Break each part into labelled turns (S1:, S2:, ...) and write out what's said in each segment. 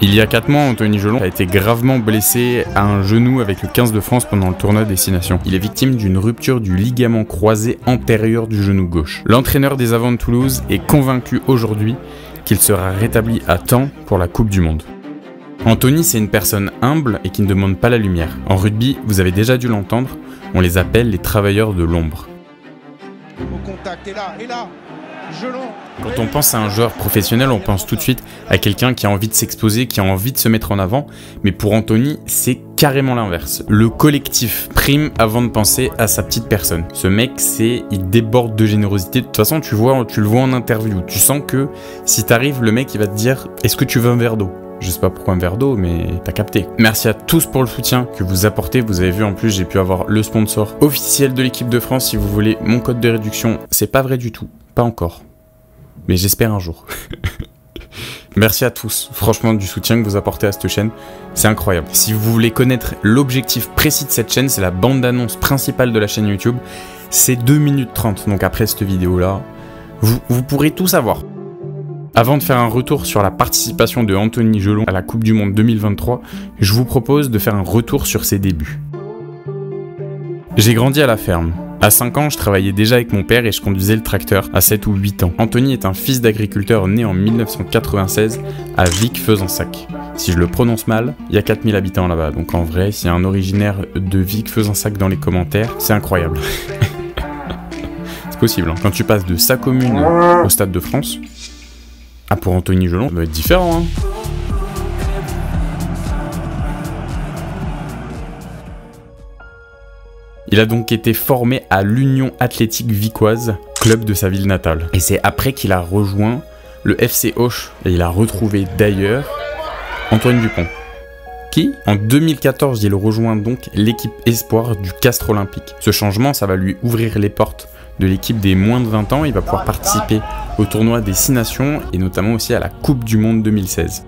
S1: Il y a 4 mois, Anthony Gelon a été gravement blessé à un genou avec le 15 de France pendant le tournoi Destination. Il est victime d'une rupture du ligament croisé antérieur du genou gauche. L'entraîneur des Avants de Toulouse est convaincu aujourd'hui qu'il sera rétabli à temps pour la Coupe du Monde. Anthony, c'est une personne humble et qui ne demande pas la lumière. En rugby, vous avez déjà dû l'entendre, on les appelle les travailleurs de l'ombre.
S2: Au contact, et là, Gelon.
S1: Quand on pense à un joueur professionnel, on pense tout de suite à quelqu'un qui a envie de s'exposer, qui a envie de se mettre en avant. Mais pour Anthony, c'est carrément l'inverse. Le collectif prime avant de penser à sa petite personne. Ce mec, il déborde de générosité. De toute façon, tu le vois en interview. Tu sens que si t'arrives, le mec, il va te dire « Est-ce que tu veux un verre d'eau ?» Je sais pas pourquoi un verre d'eau, mais t'as capté. Merci à tous pour le soutien que vous apportez. Vous avez vu, en plus, j'ai pu avoir le sponsor officiel de l'équipe de France. Si vous voulez mon code de réduction, c'est pas vrai du tout. Pas encore. Mais j'espère un jour. Merci à tous, franchement, du soutien que vous apportez à cette chaîne. C'est incroyable. Si vous voulez connaître l'objectif précis de cette chaîne, c'est la bande-annonce principale de la chaîne YouTube. C'est 2 minutes 30. Donc après cette vidéo-là, vous pourrez tout savoir. Avant de faire un retour sur la participation de Anthony Gelon à la Coupe du Monde 2023, je vous propose de faire un retour sur ses débuts. J'ai grandi à la ferme. À 5 ans, je travaillais déjà avec mon père et je conduisais le tracteur à 7 ou 8 ans. Anthony est un fils d'agriculteur né en 1996 à Vic-Fezensac. Si je le prononce mal, il y a 4000 habitants là-bas. Donc en vrai, s'il y a un originaire de Vic-Fezensac dans les commentaires, c'est incroyable. C'est possible, hein. Quand tu passes de sa commune au Stade de France, pour Anthony Gelon, ça va être différent, hein. Il a donc été formé à l'Union Athlétique Vicoise, club de sa ville natale. Et c'est après qu'il a rejoint le FC Auch et il a retrouvé d'ailleurs Antoine Dupont. Qui, en 2014, il rejoint donc l'équipe espoir du Castres Olympique. Ce changement, ça va lui ouvrir les portes de l'équipe des moins de 20 ans. Il va pouvoir participer au tournoi des 6 nations et notamment aussi à la Coupe du Monde 2016.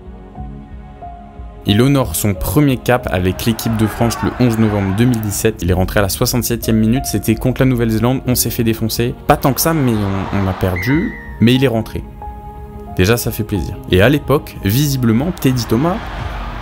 S1: Il honore son premier cap avec l'équipe de France le 11 novembre 2017. Il est rentré à la 67e minute, c'était contre la Nouvelle-Zélande, on s'est fait défoncer. Pas tant que ça, mais on a perdu, mais il est rentré. Déjà, ça fait plaisir. Et à l'époque, visiblement, Teddy Thomas,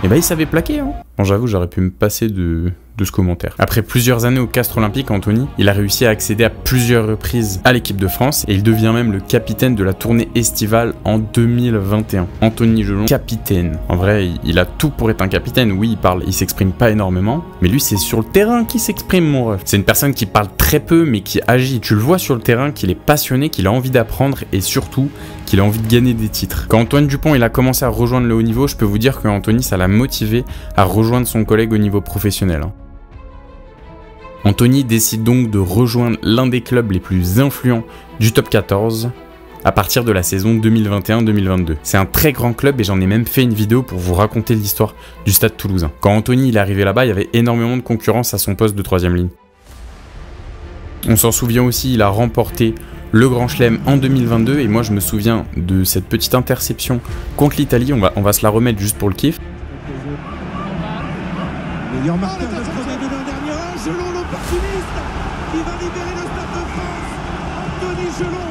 S1: il savait plaquer, hein. Bon, j'avoue, j'aurais pu me passer de ce commentaire. Après plusieurs années au Castres Olympique, Anthony, il a réussi à accéder à plusieurs reprises à l'équipe de France et il devient même le capitaine de la tournée estivale en 2021. Anthony Gelon, capitaine. En vrai, il a tout pour être un capitaine. Oui, il s'exprime pas énormément, mais lui, c'est sur le terrain qu'il s'exprime, mon ref. C'est une personne qui parle très peu, mais qui agit. Tu le vois sur le terrain, qu'il est passionné, qu'il a envie d'apprendre et surtout qu'il a envie de gagner des titres. Quand Antoine Dupont il a commencé à rejoindre le haut niveau, je peux vous dire que Anthony, ça l'a motivé à rejoindre son collègue au niveau professionnel. Anthony décide donc de rejoindre l'un des clubs les plus influents du top 14 à partir de la saison 2021-2022. C'est un très grand club et j'en ai même fait une vidéo pour vous raconter l'histoire du Stade Toulousain. Quand Anthony il est arrivé là-bas, il y avait énormément de concurrence à son poste de 3e ligne. On s'en souvient aussi, il a remporté le Grand Chelem en 2022 et moi je me souviens de cette petite interception contre l'Italie. On va se la remettre juste pour le kiff.
S2: Meilleur marqueur de projet de l'an dernier, Gelon l'opportuniste qui va libérer le Stade de France. Anthony Gelon,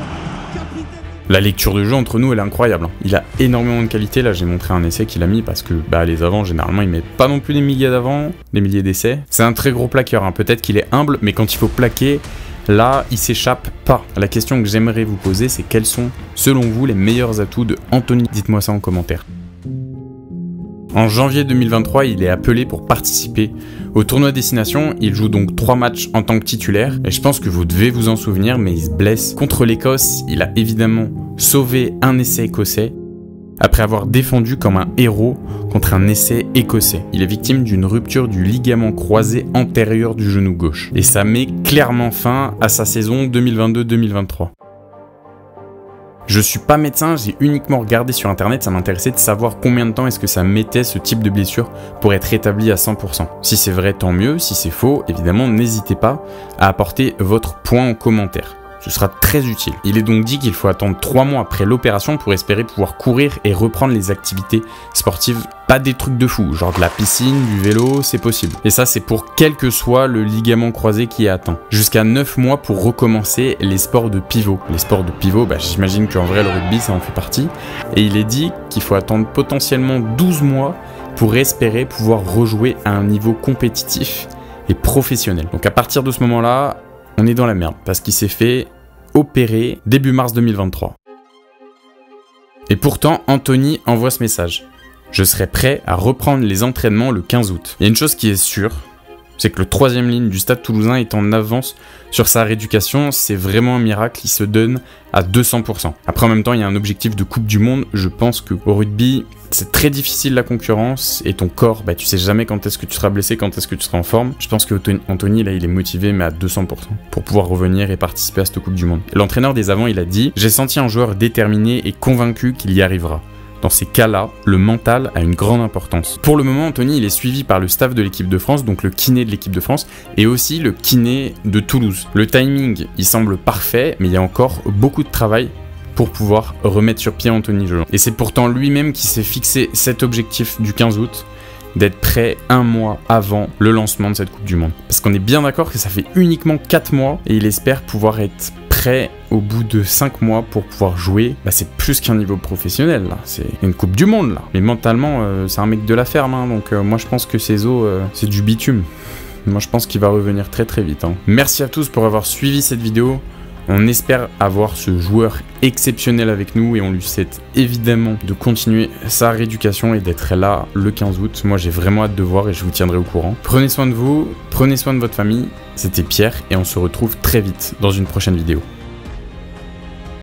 S2: capitaine.
S1: La lecture de jeu entre nous, elle est incroyable. Il a énormément de qualité. Là, j'ai montré un essai qu'il a mis parce que les avants, généralement, ils mettent pas non plus des milliers d'avants, des milliers d'essais. C'est un très gros plaqueur, hein. Peut-être qu'il est humble, mais quand il faut plaquer, là, il s'échappe pas. La question que j'aimerais vous poser, c'est quels sont, selon vous, les meilleurs atouts de Anthony? Dites-moi ça en commentaire. En janvier 2023, il est appelé pour participer au tournoi Destination. Il joue donc 3 matchs en tant que titulaire. Et je pense que vous devez vous en souvenir, mais il se blesse contre l'Écosse. Il a évidemment sauvé un essai écossais après avoir défendu comme un héros contre un essai écossais. Il est victime d'une rupture du ligament croisé antérieur du genou gauche. Et ça met clairement fin à sa saison 2022-2023. Je suis pas médecin, j'ai uniquement regardé sur internet, ça m'intéressait de savoir combien de temps est-ce que ça mettait ce type de blessure pour être rétabli à 100%. Si c'est vrai, tant mieux, si c'est faux, évidemment, n'hésitez pas à apporter votre point en commentaire. Ce sera très utile. Il est donc dit qu'il faut attendre 3 mois après l'opération pour espérer pouvoir courir et reprendre les activités sportives. Pas des trucs de fou, genre de la piscine, du vélo, c'est possible. Et ça, c'est pour quel que soit le ligament croisé qui est atteint. Jusqu'à 9 mois pour recommencer les sports de pivot. Les sports de pivot, j'imagine qu'en vrai, le rugby, ça en fait partie. Et il est dit qu'il faut attendre potentiellement 12 mois pour espérer pouvoir rejouer à un niveau compétitif et professionnel. Donc à partir de ce moment-là, on est dans la merde, parce qu'il s'est fait opérer début mars 2023. Et pourtant, Anthony envoie ce message. Je serai prêt à reprendre les entraînements le 15 août. Il y a une chose qui est sûre, c'est que le 3e ligne du Stade Toulousain est en avance sur sa rééducation. C'est vraiment un miracle, il se donne à 200%. Après, en même temps, il y a un objectif de Coupe du Monde. Je pense qu'au rugby, c'est très difficile la concurrence et ton corps, tu sais jamais quand est-ce que tu seras blessé, quand est-ce que tu seras en forme. Je pense que Anthony, là, il est motivé, mais à 200% pour pouvoir revenir et participer à cette Coupe du Monde. L'entraîneur des avants, il a dit « J'ai senti un joueur déterminé et convaincu qu'il y arrivera. » Dans ces cas-là, le mental a une grande importance. Pour le moment, Anthony, il est suivi par le staff de l'équipe de France, donc le kiné de l'équipe de France, et aussi le kiné de Toulouse. Le timing, il semble parfait, mais il y a encore beaucoup de travail pour pouvoir remettre sur pied Anthony Gelon. Et c'est pourtant lui-même qui s'est fixé cet objectif du 15 août, d'être prêt 1 mois avant le lancement de cette Coupe du Monde. Parce qu'on est bien d'accord que ça fait uniquement 4 mois, et il espère pouvoir être prêt au bout de 5 mois pour pouvoir jouer. C'est plus qu'un niveau professionnel, là. C'est une Coupe du Monde, là. Mais mentalement, c'est un mec de la ferme, hein. Donc moi je pense que ses os, c'est du bitume. Moi je pense qu'il va revenir très très vite, hein. Merci à tous pour avoir suivi cette vidéo. On espère avoir ce joueur exceptionnel avec nous et on lui souhaite évidemment de continuer sa rééducation et d'être là le 15 août. Moi j'ai vraiment hâte de voir et je vous tiendrai au courant. Prenez soin de vous, prenez soin de votre famille. C'était Pierre et on se retrouve très vite dans une prochaine vidéo.